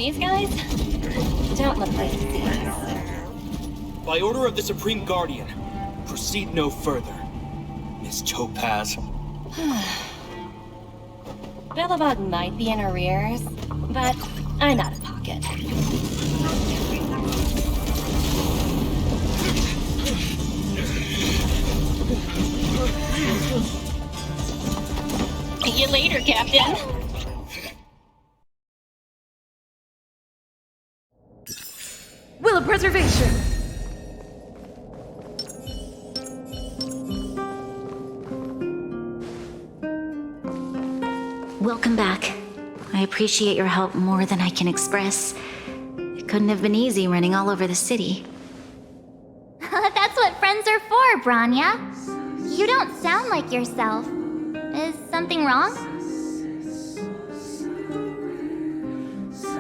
These guys don't look like thieves. By order of the Supreme Guardian, proceed no further, Miss Topaz. Billabog might be in arrears, but I'm out of pocket. See you later, Captain. Will of Preservation! Welcome back. I appreciate your help more than I can express. It couldn't have been easy running all over the city. That's what friends are for, Branya. You don't sound like yourself. Is something wrong?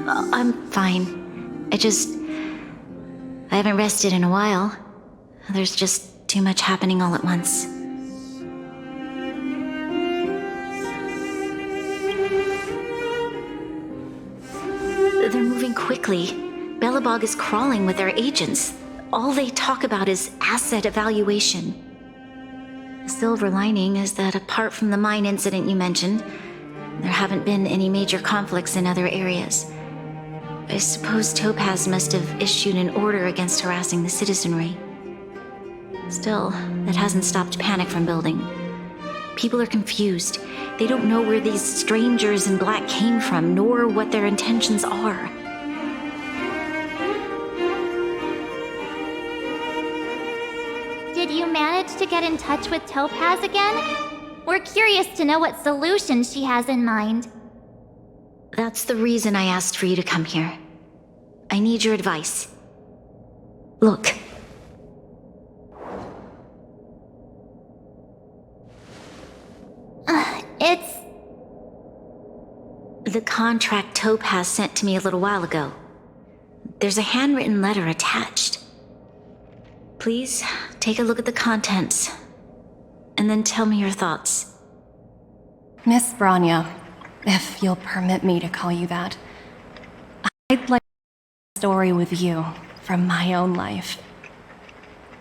I'm fine. I haven't rested in a while. There's just too much happening all at once. They're moving quickly. Billabog is crawling with their agents. All they talk about is asset evaluation. The silver lining is that apart from the mine incident you mentioned, there haven't been any major conflicts in other areas. I suppose Topaz must have issued an order against harassing the citizenry. Still, that hasn't stopped panic from building. People are confused. They don't know where these strangers in black came from, nor what their intentions are. Did you manage to get in touch with Topaz again? We're curious to know what solutions she has in mind. That's the reason I asked for you to come here. I need your advice. Look. It's... The contract Topaz sent to me a little while ago. There's a handwritten letter attached. Please, take a look at the contents, and then tell me your thoughts. Miss Branya, if you'll permit me to call you that, I'd like a story with you from my own life.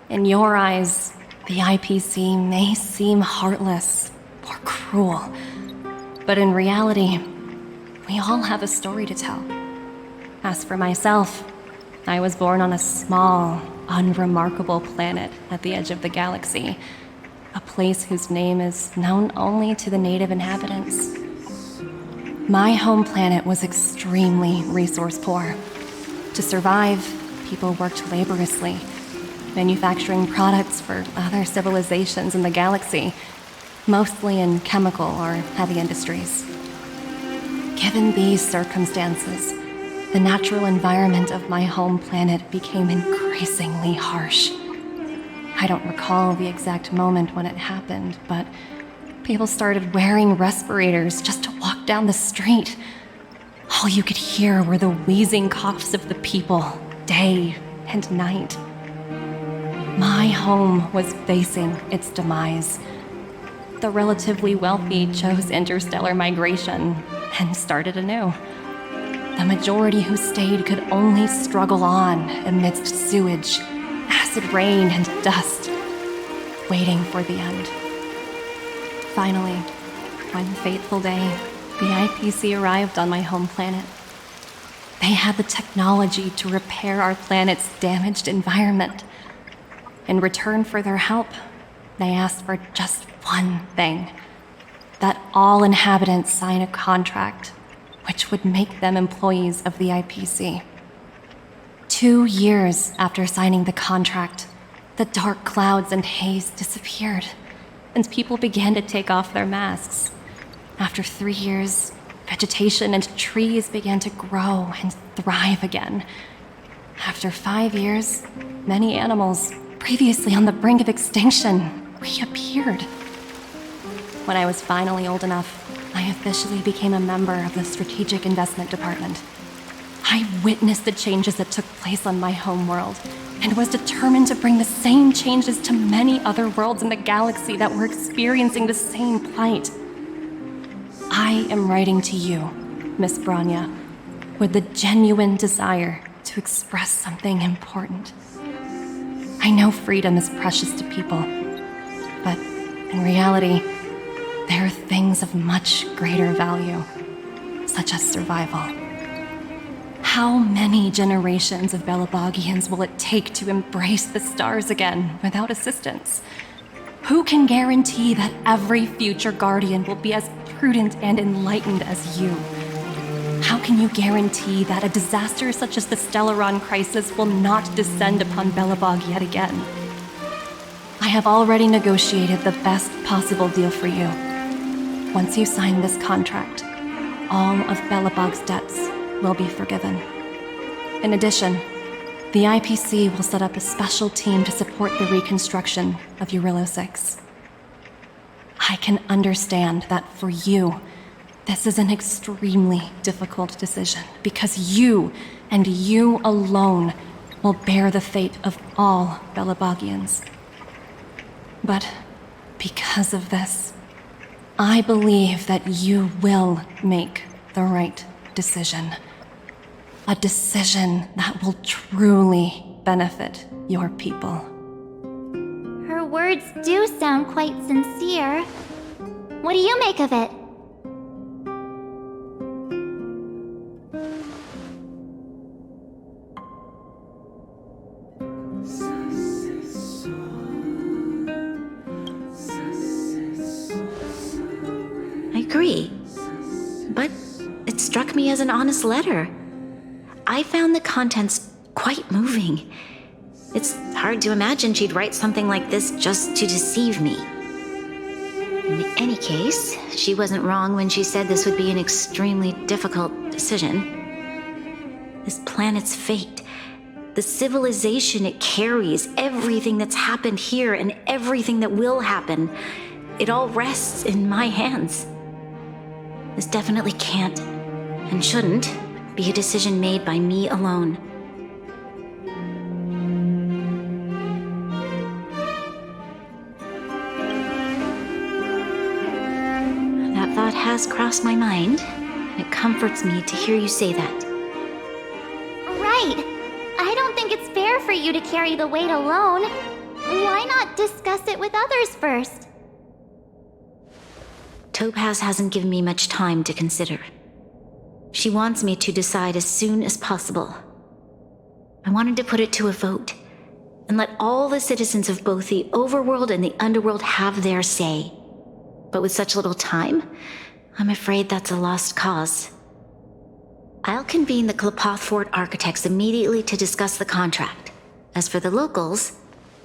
In your eyes, the IPC may seem heartless or cruel, but in reality, we all have a story to tell. As for myself, I was born on a small, unremarkable planet at the edge of the galaxy, a place whose name is known only to the native inhabitants. My home planet was extremely resource poor. To survive, people worked laboriously, manufacturing products for other civilizations in the galaxy, mostly in chemical or heavy industries. Given these circumstances, the natural environment of my home planet became increasingly harsh. I don't recall the exact moment when it happened, but people started wearing respirators just to walk down the street. All you could hear were the wheezing coughs of the people, day and night. My home was facing its demise. The relatively wealthy chose interstellar migration and started anew. The majority who stayed could only struggle on amidst sewage, acid rain, and dust, waiting for the end. Finally, one fateful day, the IPC arrived on my home planet. They had the technology to repair our planet's damaged environment. In return for their help, they asked for just one thing: that all inhabitants sign a contract which would make them employees of the IPC. 2 years after signing the contract, the dark clouds and haze disappeared, and people began to take off their masks. After 3 years, vegetation and trees began to grow and thrive again. After 5 years, many animals, previously on the brink of extinction, reappeared. When I was finally old enough, I officially became a member of the Strategic Investment Department. I witnessed the changes that took place on my home world, and was determined to bring the same changes to many other worlds in the galaxy that were experiencing the same plight. I am writing to you, Miss Branya, with the genuine desire to express something important. I know freedom is precious to people, but in reality, there are things of much greater value, such as survival. How many generations of Belabogians will it take to embrace the stars again without assistance? Who can guarantee that every future Guardian will be as prudent and enlightened as you? How can you guarantee that a disaster such as the Stellaron crisis will not descend upon Belobog yet again? I have already negotiated the best possible deal for you. Once you sign this contract, all of Belobog's debts will be forgiven. In addition, the IPC will set up a special team to support the reconstruction of Urilla 6. I can understand that for you, this is an extremely difficult decision because you, and you alone, will bear the fate of all Belabogians. But because of this, I believe that you will make the right decision. A decision that will truly benefit your people. Her words do sound quite sincere. What do you make of it? I agree. But it struck me as an honest letter. I found the contents quite moving. It's hard to imagine she'd write something like this just to deceive me. In any case, she wasn't wrong when she said this would be an extremely difficult decision. This planet's fate, the civilization it carries, everything that's happened here and everything that will happen, it all rests in my hands. This definitely can't, and shouldn't, be a decision made by me alone. That thought has crossed my mind. It comforts me to hear you say that. Right. I don't think it's fair for you to carry the weight alone. Why not discuss it with others first? Topaz hasn't given me much time to consider. She wants me to decide as soon as possible. I wanted to put it to a vote, and let all the citizens of both the overworld and the underworld have their say. But with such little time, I'm afraid that's a lost cause. I'll convene the Klapoth Fort architects immediately to discuss the contract. As for the locals,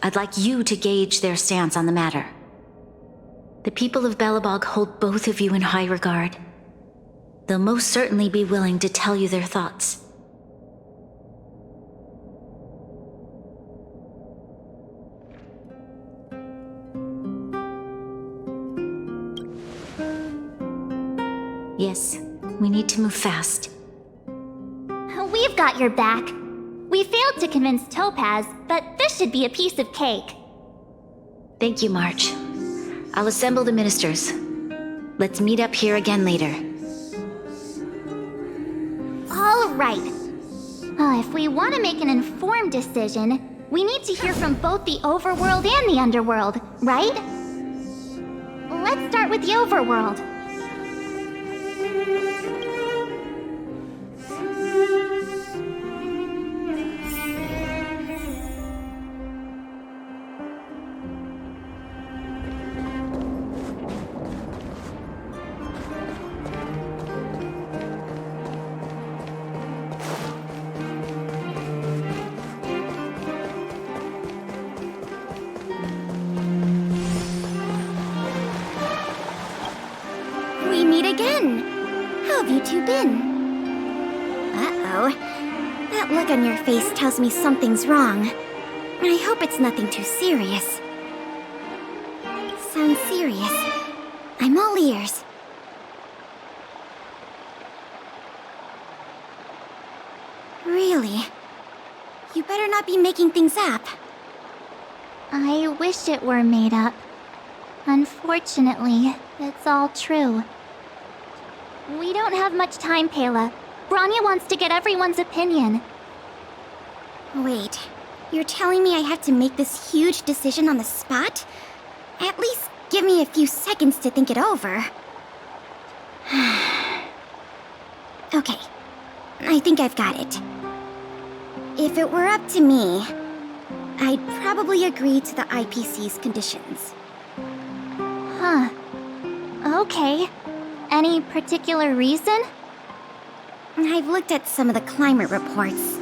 I'd like you to gauge their stance on the matter. The people of Belobog hold both of you in high regard. They'll most certainly be willing to tell you their thoughts. Yes, we need to move fast. We've got your back. We failed to convince Topaz, but this should be a piece of cake. Thank you, March. I'll assemble the ministers. Let's meet up here again later. All right. If we want to make an informed decision, we need to hear from both the overworld and the underworld, right? Let's start with the overworld. That look on your face tells me something's wrong. I hope it's nothing too serious. Sounds serious. I'm all ears. Really? You better not be making things up. I wish it were made up. Unfortunately, it's all true. We don't have much time, Pela. Branya wants to get everyone's opinion. Wait, you're telling me I have to make this huge decision on the spot? At least give me a few seconds to think it over. Okay, I think I've got it. If it were up to me, I'd probably agree to the IPC's conditions. Huh. Okay. Any particular reason? I've looked at some of the climate reports,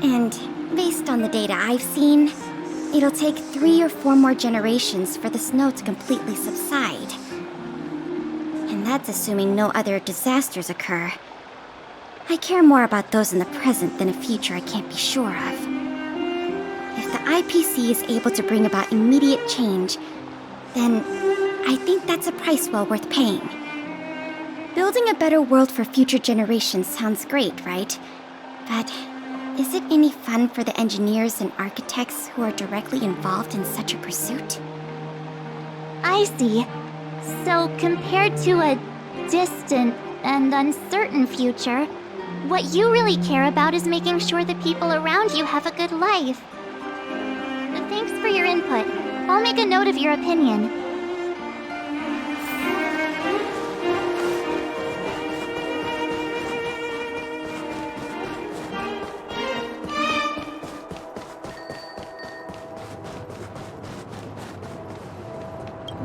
and based on the data I've seen, it'll take 3 or 4 more generations for the snow to completely subside. And that's assuming no other disasters occur. I care more about those in the present than a future I can't be sure of. If the IPC is able to bring about immediate change, then I think that's a price well worth paying. Building a better world for future generations sounds great, right? But is it any fun for the engineers and architects who are directly involved in such a pursuit? I see. So compared to a distant and uncertain future, what you really care about is making sure the people around you have a good life. Thanks for your input. I'll make a note of your opinion.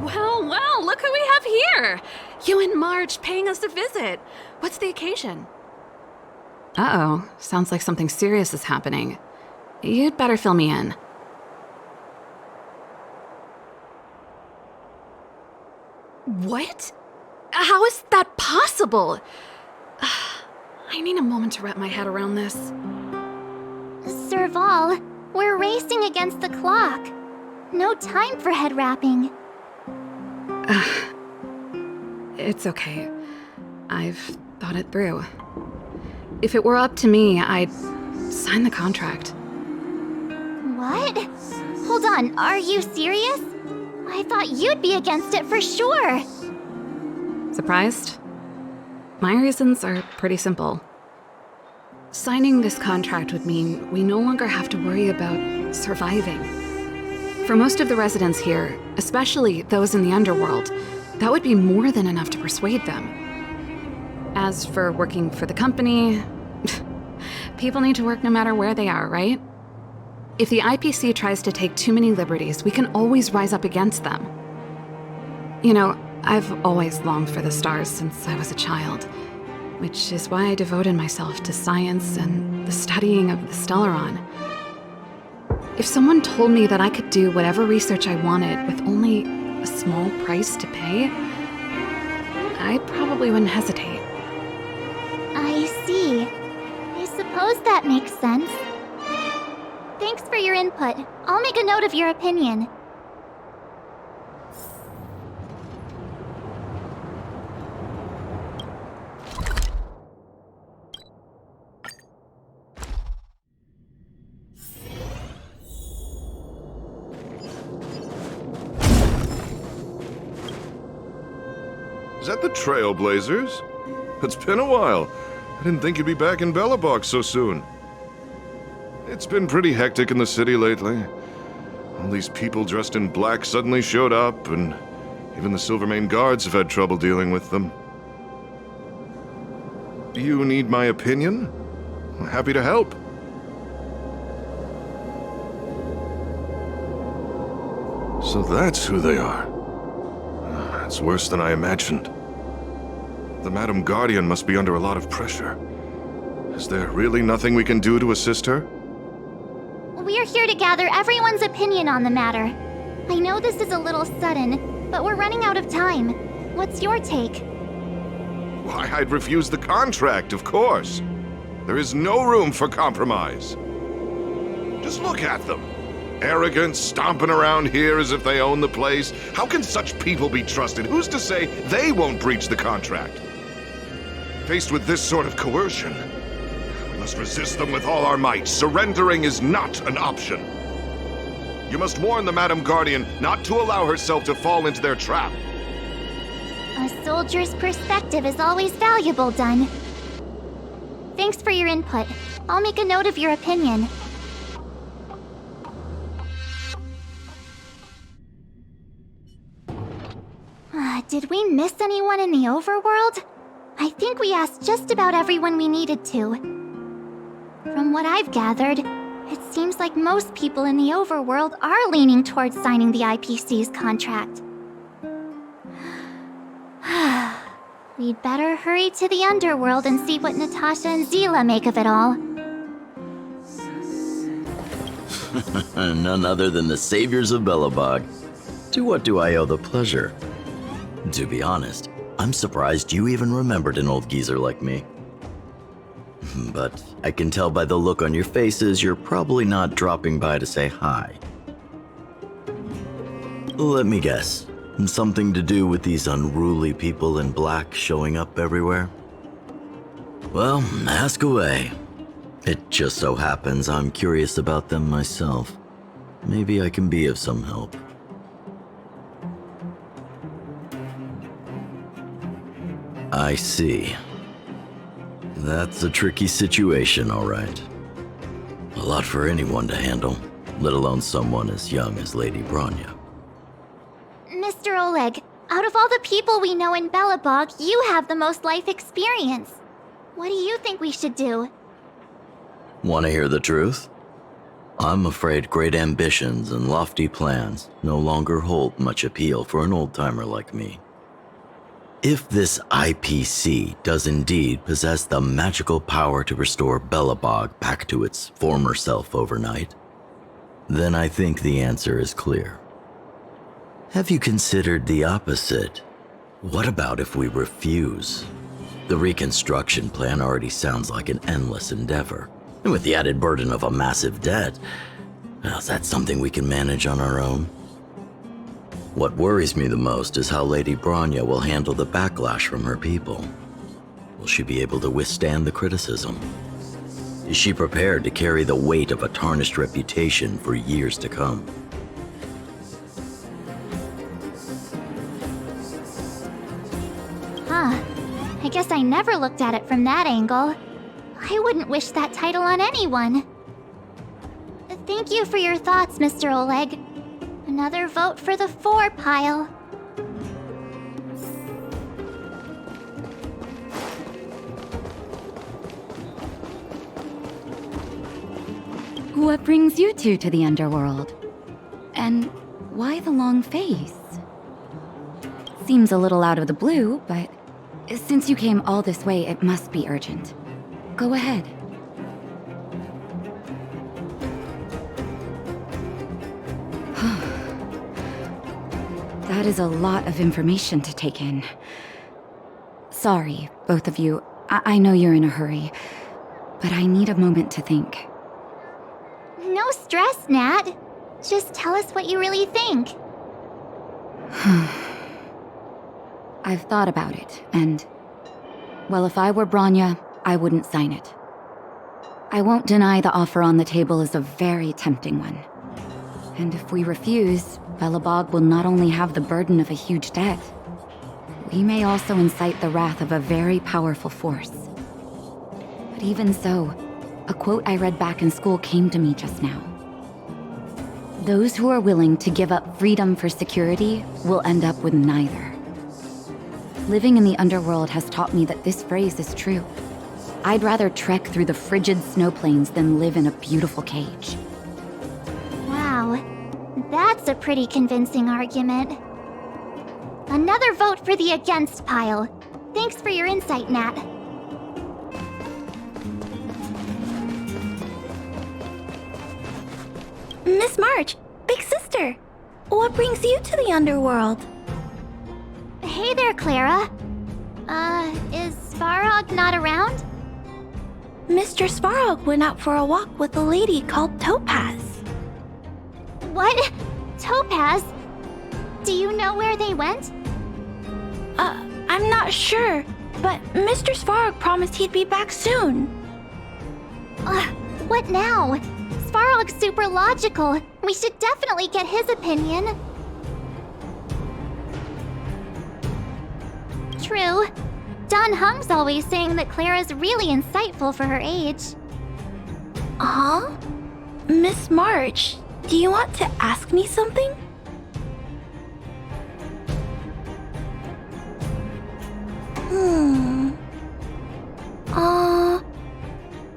Well, look who we have here! You and Marge paying us a visit. What's the occasion? Uh-oh, sounds like something serious is happening. You'd better fill me in. What? How is that possible? I need a moment to wrap my head around this. Serval, we're racing against the clock. No time for head wrapping. It's okay. I've thought it through. If it were up to me, I'd sign the contract. What? Hold on, are you serious? I thought you'd be against it for sure. Surprised? My reasons are pretty simple. Signing this contract would mean we no longer have to worry about surviving. For most of the residents here, especially those in the underworld, that would be more than enough to persuade them. As for working for the company, people need to work no matter where they are, right? If the IPC tries to take too many liberties, we can always rise up against them. You know, I've always longed for the stars since I was a child, which is why I devoted myself to science and the studying of the Stellaron. If someone told me that I could do whatever research I wanted with only a small price to pay, I probably wouldn't hesitate. I see. I suppose that makes sense. Thanks for your input. I'll make a note of your opinion. Is that the Trailblazers? It's been a while. I didn't think you'd be back in Belobog so soon. It's been pretty hectic in the city lately. All these people dressed in black suddenly showed up, and even the Silvermane guards have had trouble dealing with them. Do you need my opinion? I'm happy to help. So that's who they are. It's worse than I imagined. The Madam Guardian must be under a lot of pressure. Is there really nothing we can do to assist her? We're here to gather everyone's opinion on the matter. I know this is a little sudden, but we're running out of time. What's your take? Why, I'd refuse the contract, of course. There is no room for compromise. Just look at them. Arrogant, stomping around here as if they own the place. How can such people be trusted? Who's to say they won't breach the contract? Faced with this sort of coercion, we must resist them with all our might. Surrendering is not an option. You must warn the Madam Guardian not to allow herself to fall into their trap. A soldier's perspective is always valuable, Dun. Thanks for your input. I'll make a note of your opinion. Did we miss anyone in the overworld? I think we asked just about everyone we needed to. From what I've gathered, it seems like most people in the overworld are leaning towards signing the IPC's contract. We'd better hurry to the underworld and see what Natasha and Zila make of it all. None other than the saviors of Belobog. To what do I owe the pleasure? To be honest, I'm surprised you even remembered an old geezer like me. But I can tell by the look on your faces you're probably not dropping by to say hi. Let me guess. Something to do with these unruly people in black showing up everywhere? Well, ask away. It just so happens I'm curious about them myself. Maybe I can be of some help. I see. That's a tricky situation, all right. A lot for anyone to handle, let alone someone as young as Lady Bronya. Mr. Oleg, out of all the people we know in Belobog, you have the most life experience. What do you think we should do? Want to hear the truth? I'm afraid great ambitions and lofty plans no longer hold much appeal for an old-timer like me. If this IPC does indeed possess the magical power to restore Belobog back to its former self overnight, then I think the answer is clear. Have you considered the opposite? What about if we refuse? The reconstruction plan already sounds like an endless endeavor. And with the added burden of a massive debt, well, is that something we can manage on our own? What worries me the most is how Lady Bronya will handle the backlash from her people. Will she be able to withstand the criticism? Is she prepared to carry the weight of a tarnished reputation for years to come? I guess I never looked at it from that angle. I wouldn't wish that title on anyone. Thank you for your thoughts, Mr. Oleg. Another vote for the 4 pile. What brings you two to the underworld? And why the long face? Seems a little out of the blue, but since you came all this way, it must be urgent. Go ahead. That is a lot of information to take in. Sorry, both of you. I know you're in a hurry, but I need a moment to think. No stress, Nat. Just tell us what you really think. I've thought about it, and... well, if I were Bronya, I wouldn't sign it. I won't deny the offer on the table is a very tempting one. And if we refuse, Belobog will not only have the burden of a huge debt, we may also incite the wrath of a very powerful force. But even so, a quote I read back in school came to me just now. Those who are willing to give up freedom for security will end up with neither. Living in the underworld has taught me that this phrase is true. I'd rather trek through the frigid snow plains than live in a beautiful cage. Wow, that's a pretty convincing argument. Another vote for the against pile. Thanks for your insight, Nat. Miss March, big sister, what brings you to the underworld? Hey there, Clara. Is Svarog not around? Mr. Svarog went out for a walk with a lady called Topaz. What? Topaz? Do you know where they went? I'm not sure, but Mr. Svarog promised he'd be back soon. What now? Svarog's super logical. We should definitely get his opinion. True. Don Hung's always saying that Clara's really insightful for her age. Huh? Miss March, do you want to ask me something?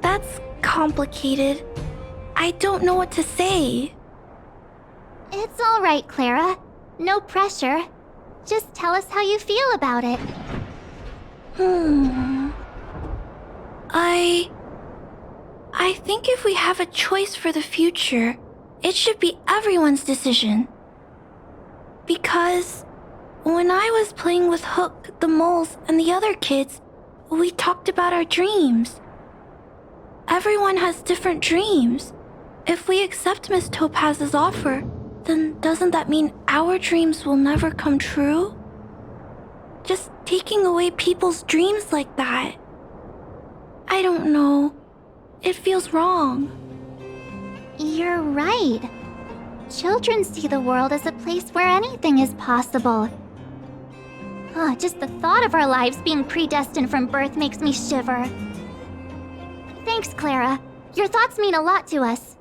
That's complicated. I don't know what to say. It's alright, Clara. No pressure. Just tell us how you feel about it. I think if we have a choice for the future, it should be everyone's decision. Because when I was playing with Hook, the moles, and the other kids, we talked about our dreams. Everyone has different dreams. If we accept Miss Topaz's offer, then doesn't that mean our dreams will never come true? Just taking away people's dreams like that. I don't know. It feels wrong. You're right. Children see the world as a place where anything is possible. Just the thought of our lives being predestined from birth makes me shiver. Thanks, Clara. Your thoughts mean a lot to us.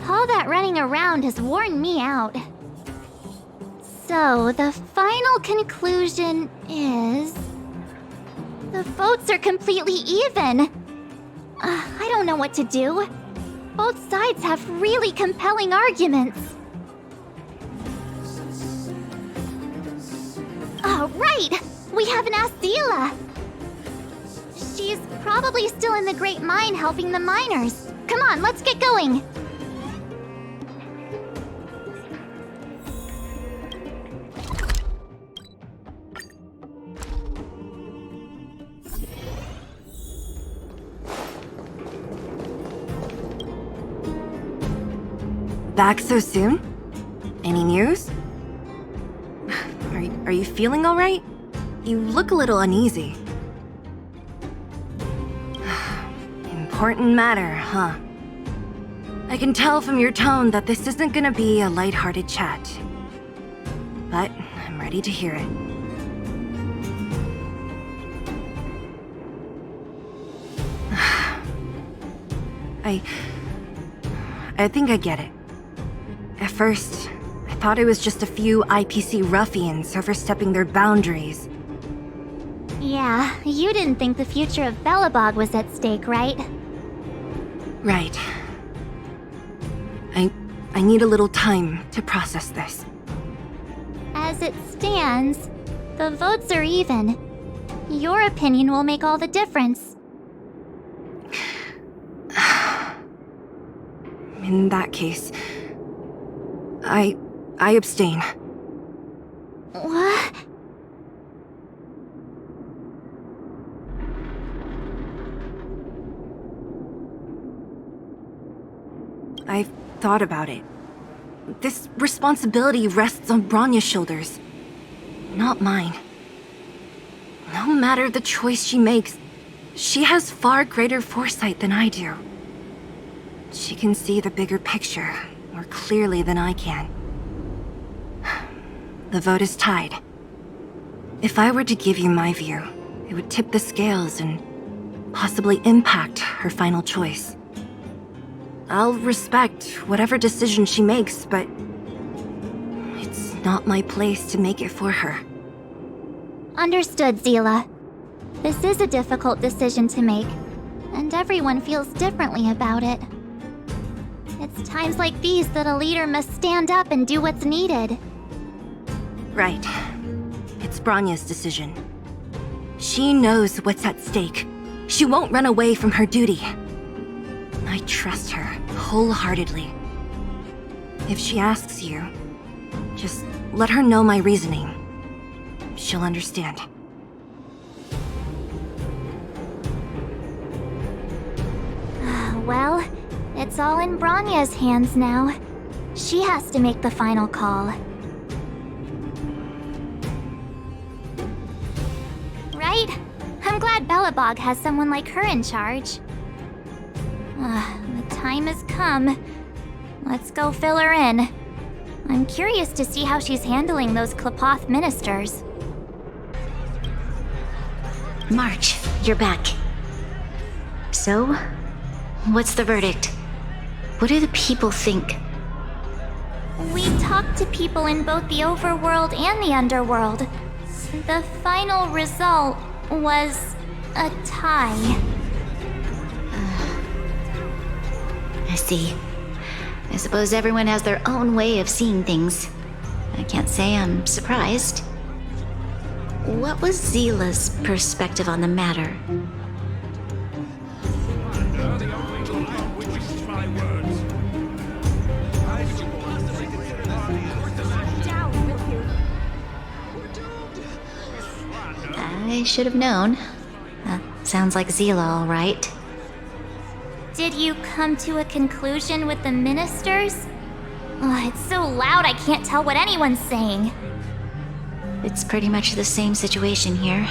All that running around has worn me out. So, the final conclusion is... the votes are completely even. I don't know what to do. Both sides have really compelling arguments. Right! We haven't asked Zila. She's probably still in the Great Mine helping the miners. Come on, let's get going. Back so soon? Any news? Are you feeling all right? You look a little uneasy. Important matter, huh? I can tell from your tone that this isn't gonna be a lighthearted chat. But I'm ready to hear it. I think I get it. At first, I thought it was just a few IPC ruffians overstepping their boundaries. Yeah, you didn't think the future of Belobog was at stake, right? Right. I need a little time to process this. As it stands, the votes are even. Your opinion will make all the difference. In that case, I abstain. What? I've thought about it. This responsibility rests on Bronya's shoulders, not mine. No matter the choice she makes, she has far greater foresight than I do. She can see the bigger picture more clearly than I can. The vote is tied. If I were to give you my view, it would tip the scales and possibly impact her final choice. I'll respect whatever decision she makes, but it's not my place to make it for her. Understood, Zila. This is a difficult decision to make, and everyone feels differently about it. It's times like these that a leader must stand up and do what's needed. Right. It's Bronya's decision. She knows what's at stake. She won't run away from her duty. I trust her wholeheartedly. If she asks you, just let her know my reasoning. She'll understand. Well, it's all in Bronya's hands now. She has to make the final call. Right? I'm glad Belobog has someone like her in charge. The time has come. Let's go fill her in. I'm curious to see how she's handling those Klapoth ministers. March, you're back. So, what's the verdict? What do the people think? We talked to people in both the overworld and the underworld. The final result was a tie. I see. I suppose everyone has their own way of seeing things. I can't say I'm surprised. What was Zila's perspective on the matter? I should have known. That sounds like Zila, all right. Did you come to a conclusion with the ministers? It's so loud I can't tell what anyone's saying. It's pretty much the same situation here.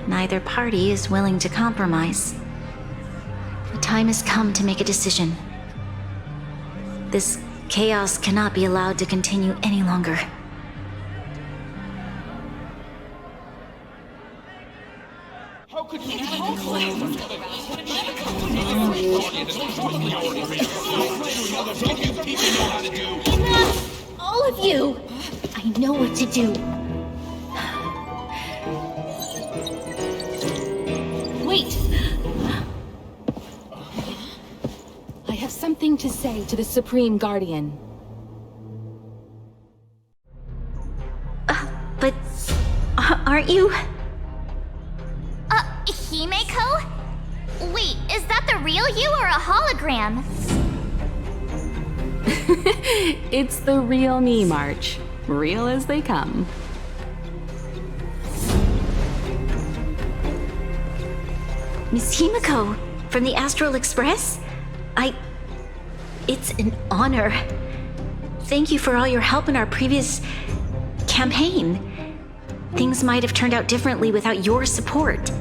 Neither party is willing to compromise. The time has come to make a decision. This chaos cannot be allowed to continue any longer. How could you All of you! I know what to do. Wait! I have something to say to the Supreme Guardian. But aren't you? Himeko? Wait, is that the real you or a hologram? It's the real me, March. Real as they come. Miss Himeko, from the Astral Express? It's an honor. Thank you for all your help in our previous campaign. Things might have turned out differently without your support.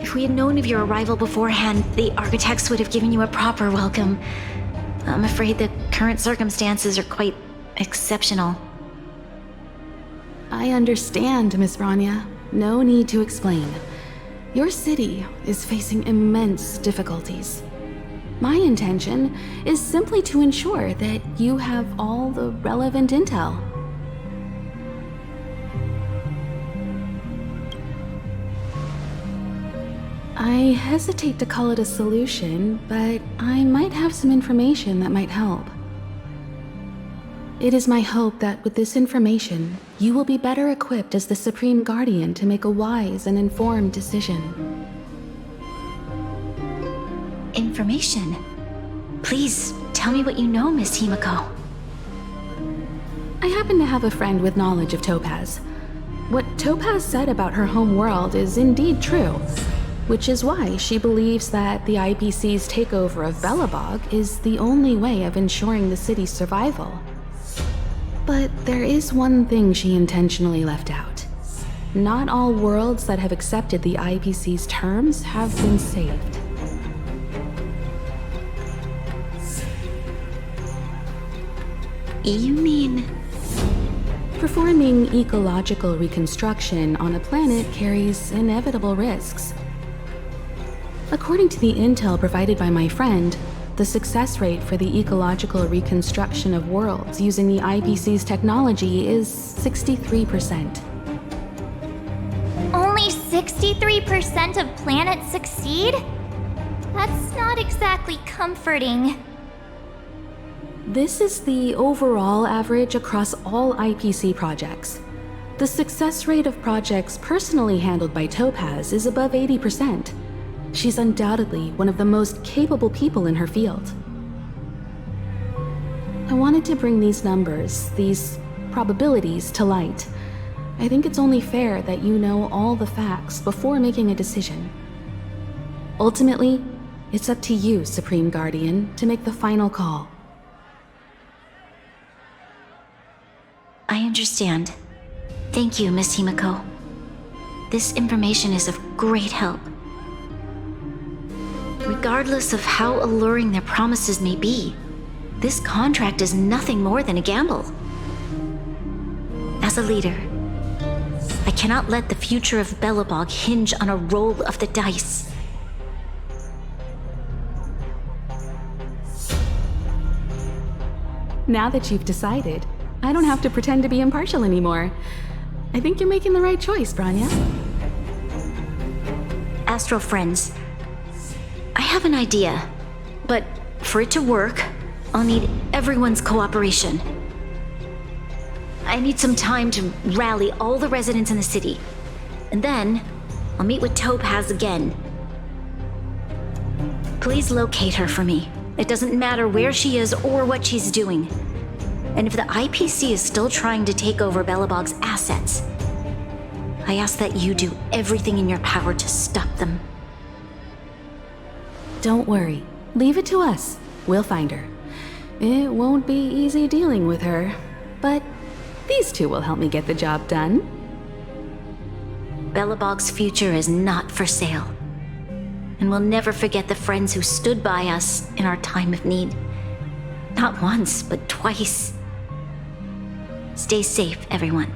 If we had known of your arrival beforehand, the architects would have given you a proper welcome. I'm afraid the current circumstances are quite exceptional. I understand, Miss Branya. No need to explain. Your city is facing immense difficulties. My intention is simply to ensure that you have all the relevant intel. I hesitate to call it a solution, but I might have some information that might help. It is my hope that with this information, you will be better equipped as the Supreme Guardian to make a wise and informed decision. Information? Please, tell me what you know, Miss Himeko. I happen to have a friend with knowledge of Topaz. What Topaz said about her home world is indeed true, which is why she believes that the IPC's takeover of Belobog is the only way of ensuring the city's survival. But there is one thing she intentionally left out. Not all worlds that have accepted the IPC's terms have been saved. You mean... Performing ecological reconstruction on a planet carries inevitable risks. According to the intel provided by my friend, the success rate for the ecological reconstruction of worlds using the IPC's technology is 63%. Only 63% of planets succeed? That's not exactly comforting. This is the overall average across all IPC projects. The success rate of projects personally handled by Topaz is above 80%. She's undoubtedly one of the most capable people in her field. I wanted to bring these numbers, these probabilities, to light. I think it's only fair that you know all the facts before making a decision. Ultimately, it's up to you, Supreme Guardian, to make the final call. I understand. Thank you, Miss Himeko. This information is of great help. Regardless of how alluring their promises may be, This contract is nothing more than a gamble. As a leader, I cannot let the future of Belobog hinge on a roll of the dice. Now that you've decided, I don't have to pretend to be impartial anymore. I think you're making the right choice, Branya. Astral friends, I have an idea, but for it to work, I'll need everyone's cooperation. I need some time to rally all the residents in the city, and then I'll meet with Topaz again. Please locate her for me. It doesn't matter where she is or what she's doing. And if the IPC is still trying to take over Belobog's assets, I ask that you do everything in your power to stop them. Don't worry. Leave it to us. We'll find her. It won't be easy dealing with her, but these two will help me get the job done. Belobog's future is not for sale. And we'll never forget the friends who stood by us in our time of need. Not once, but twice. Stay safe, everyone.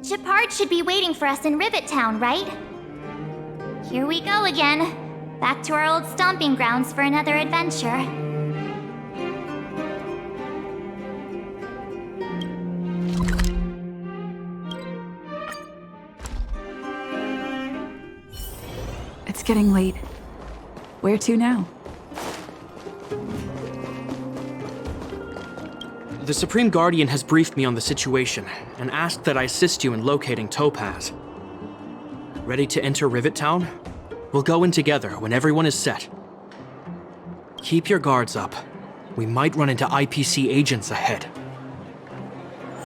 Shepard should be waiting for us in Rivet Town, right? Here we go again. Back to our old stomping grounds for another adventure. It's getting late. Where to now? The Supreme Guardian has briefed me on the situation and asked that I assist you in locating Topaz. Ready to enter Rivet Town? We'll go in together when everyone is set. Keep your guards up. We might run into IPC agents ahead.